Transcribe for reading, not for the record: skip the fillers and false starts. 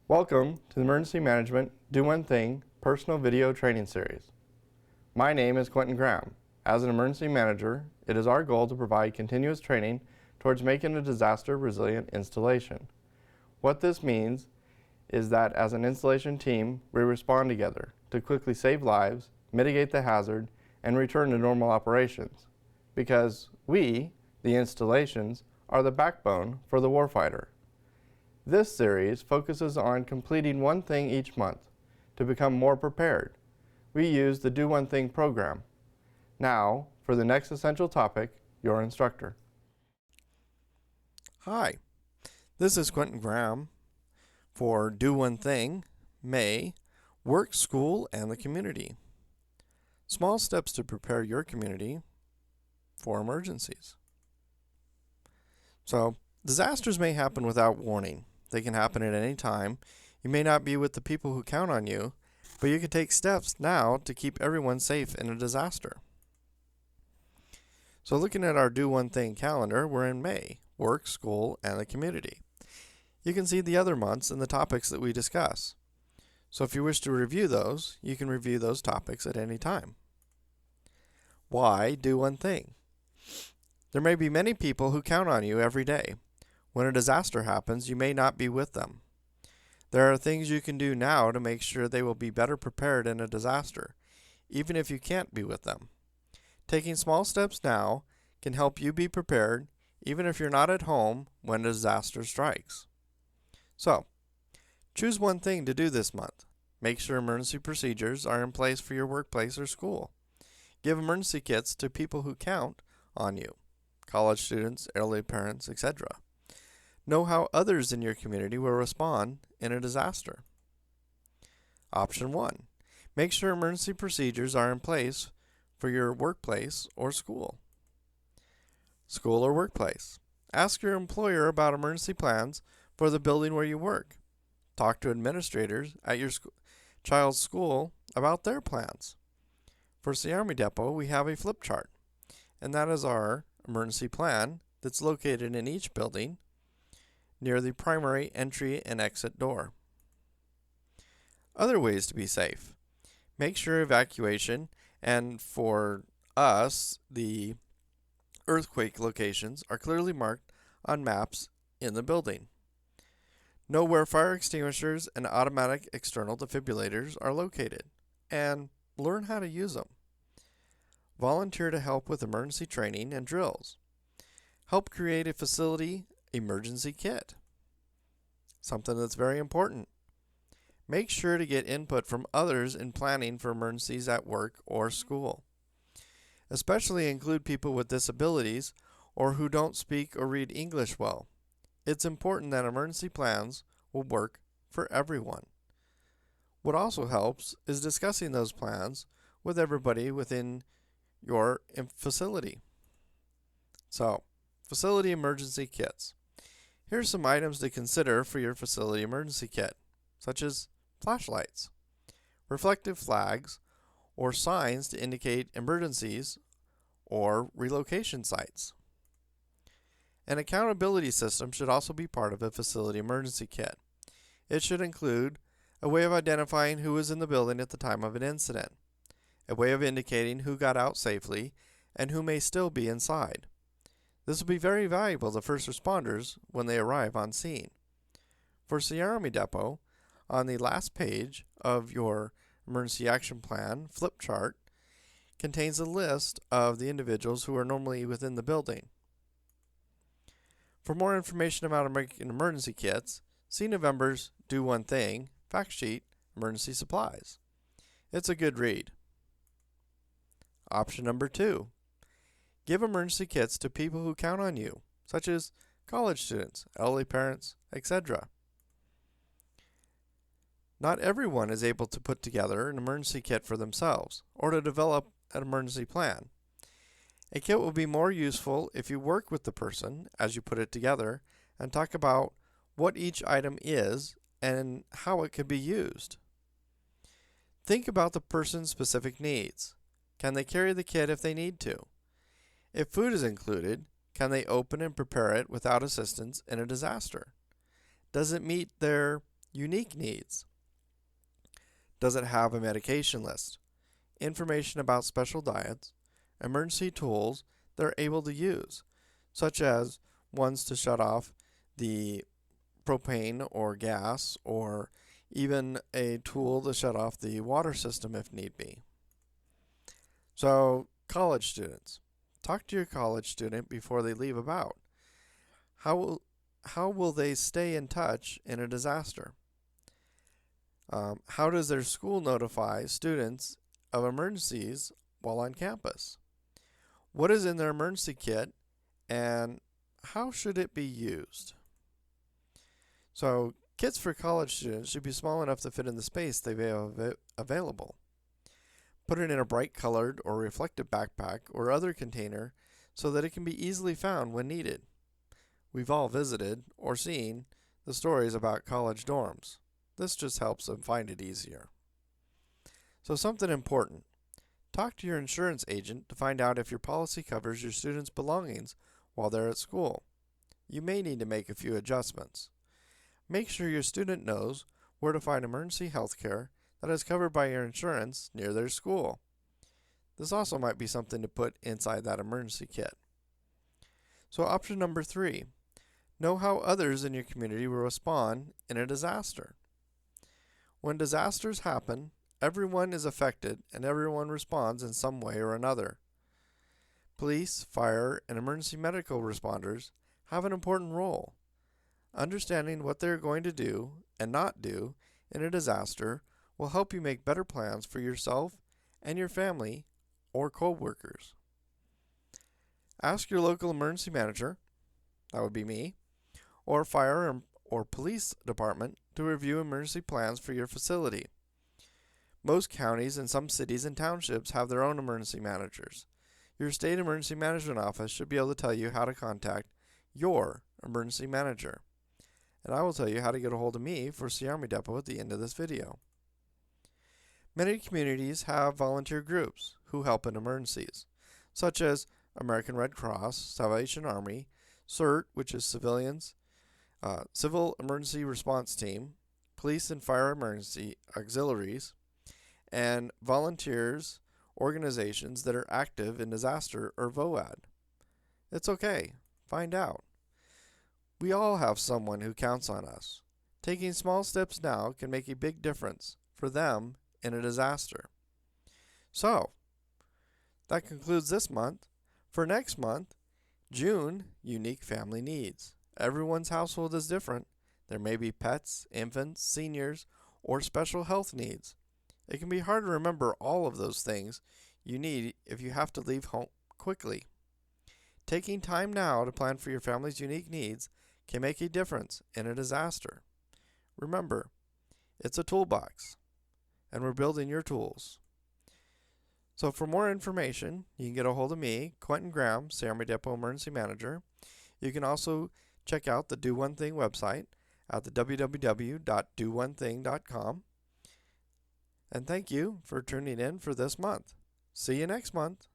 Welcome to the Emergency Management Do One Thing personal video training series. My name is Quentin Graham. As an emergency manager, it is our goal to provide continuous training towards making a disaster resilient installation. What this means is that as an installation team, we respond together to quickly save lives, mitigate the hazard, and return to normal operations. Because we, the installations, are the backbone for the warfighter. This series focuses on completing one thing each month to become more prepared. We use the Do One Thing program. Now, for the next essential topic, your instructor. Hi, this is Quentin Graham for Do One Thing, May, Work, School, and the Community. Small steps to prepare your community for emergencies. So, disasters may happen without warning. They can happen at any time. You may not be with the people who count on you, but you can take steps now to keep everyone safe in a disaster. So looking at our Do One Thing calendar, we're in May, Work, School, and the Community. You can see the other months and the topics that we discuss. So if you wish to review those, you can review those topics at any time. Why do one thing? There may be many people who count on you every day. When a disaster happens, you may not be with them. There are things you can do now to make sure they will be better prepared in a disaster, even if you can't be with them. Taking small steps now can help you be prepared even if you're not at home when a disaster strikes. So, choose one thing to do this month. Make sure emergency procedures are in place for your workplace or school. Give emergency kits to people who count on you, college students, elderly parents, etc. Know how others in your community will respond in a disaster. Option 1. Make sure emergency procedures are in place for your workplace or school. School or workplace. Ask your employer about emergency plans for the building where you work. Talk to administrators at your child's school about their plans. For the Army Depot, we have a flip chart, and that is our emergency plan that's located in each building near the primary entry and exit door. Other ways to be safe. Make sure evacuation, and for us, the earthquake locations are clearly marked on maps in the building. Know where fire extinguishers and automatic external defibrillators are located, and learn how to use them. Volunteer to help with emergency training and drills. Help create a facility emergency kit. Something that's very important. Make sure to get input from others in planning for emergencies at work or school. Especially include people with disabilities or who don't speak or read English well. It's important that emergency plans will work for everyone. What also helps is discussing those plans with everybody within your facility. So, facility emergency kits. Here's some items to consider for your facility emergency kit, such as flashlights, reflective flags, or signs to indicate emergencies or relocation sites. An accountability system should also be part of a facility emergency kit. It should include a way of identifying who was in the building at the time of an incident, a way of indicating who got out safely and who may still be inside. This will be very valuable to first responders when they arrive on scene. For Sierra Army Depot, on the last page of your emergency action plan flip chart contains a list of the individuals who are normally within the building. For more information about American emergency kits, see November's Do One Thing fact sheet, Emergency Supplies. It's a good read. Option number 2. Give emergency kits to people who count on you, such as college students, elderly parents, etc. Not everyone is able to put together an emergency kit for themselves or to develop an emergency plan. A kit will be more useful if you work with the person as you put it together and talk about what each item is and how it can be used. Think about the person's specific needs. Can they carry the kit if they need to? If food is included, can they open and prepare it without assistance in a disaster? Does it meet their Unique needs. Does it have a medication list, information about special diets, emergency tools they're able to use, such as ones to shut off the propane or gas, or even a tool to shut off the water system if need be. So, college students. Talk to your college student before they leave about. How will they stay in touch in a disaster? How does their school notify students of emergencies while on campus? What is in their emergency kit and how should it be used? So, kits for college students should be small enough to fit in the space they have available. Put it in a bright colored or reflective backpack or other container so that it can be easily found when needed. We've all visited or seen the stories about college dorms. This just helps them find it easier. So something important. Talk to your insurance agent to find out if your policy covers your students' belongings while they're at school. You may need to make a few adjustments. Make sure your student knows where to find emergency health care that is covered by your insurance near their school. This also might be something to put inside that emergency kit. So option number 3, know how others in your community will respond in a disaster. When disasters happen, everyone is affected and everyone responds in some way or another. Police, fire, and emergency medical responders have an important role. Understanding what they're going to do and not do in a disaster will help you make better plans for yourself and your family or co-workers. Ask your local emergency manager, that would be me, or fire or police department to review emergency plans for your facility. Most counties and some cities and townships have their own emergency managers. Your state emergency management office should be able to tell you how to contact your emergency manager. And I will tell you how to get a hold of me for Sea Army Depot at the end of this video. Many communities have volunteer groups who help in emergencies, such as American Red Cross, Salvation Army, CERT, which is Civil Emergency Response Team, Police and Fire Emergency Auxiliaries, and volunteers organizations that are active in disaster or VOAD. It's okay. Find out. We all have someone who counts on us. Taking small steps now can make a big difference for them in a disaster. So, that concludes this month. For next month, June, unique family needs. Everyone's household is different. There may be pets, infants, seniors, or special health needs. It can be hard to remember all of those things you need if you have to leave home quickly. Taking time now to plan for your family's unique needs can make a difference in a disaster. Remember, it's a toolbox, and we're building your tools. So for more information, you can get a hold of me, Quentin Graham, Sea Army Depot Emergency Manager. You can also check out the Do One Thing website at the www.doonething.com. And thank you for tuning in for this month. See you next month.